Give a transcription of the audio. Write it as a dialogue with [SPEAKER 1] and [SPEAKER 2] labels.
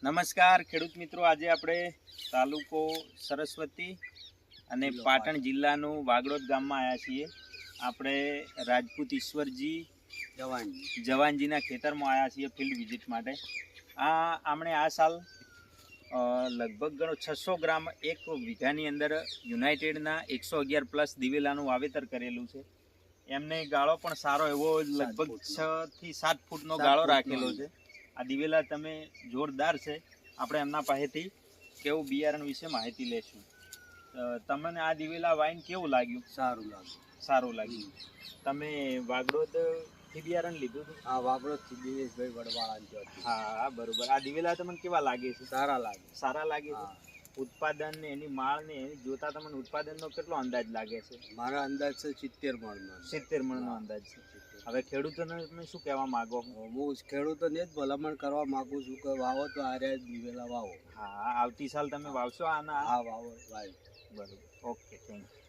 [SPEAKER 1] નમસ્કાર ખેડૂત મિત્રો, આજે આપણે તાલુકો સરસ્વતી અને પાટણ જિલ્લાનું વાગડોદ ગામમાં આવ્યા છીએ. આપણે રાજપૂત ઈશ્વરજી જવાનજીના ખેતરમાં આવ્યા છીએ ફિલ્ડ વિઝિટ માટે. આમણે આ સાલ લગભગ ગણો 600 ગ્રામ એક વીઘાની અંદર યુનાઇટેડના 111+ દિવેલાનું વાવેતર કરેલું છે. એમને ગાળો પણ સારો એવો લગભગ 6 થી 7 ફૂટનો ગાળો રાખેલો છે. આ દિવેલા તમે જોરદાર છે. આપણે એમના પાસેથી કેવું બિયારણ વિશે માહિતી લેશું. તમને આ દિવેલા વાઈન કેવું લાગ્યું? સારું લાગ્યું. તમે વાગડોદથી બિયારણ લીધું હતું?
[SPEAKER 2] હા, વાગડોદથી દિનેશભાઈ વડવાળા.
[SPEAKER 1] હા, બરોબર. આ દિવેલા તમને કેવા લાગે છે? સારા લાગે છે. ઉત્પાદન ને એની માળ ને એની જોતા તમને ઉત્પાદનનો કેટલો અંદાજ લાગે છે?
[SPEAKER 2] મારા અંદાજ છે 70 મણનો.
[SPEAKER 1] 70 મણનો અંદાજ છે. હવે ખેડૂતોને તમે શું કહેવા માંગો?
[SPEAKER 2] હું ખેડૂતોને જ ભલામણ કરવા માંગુ છું કે વાવો તો આ રહ્યા દિવેલા વાવો.
[SPEAKER 1] હા, આવતી સાલ તમે વાવશો આના?
[SPEAKER 2] હા, વાવો.
[SPEAKER 1] બરોબર. Okay, thank you.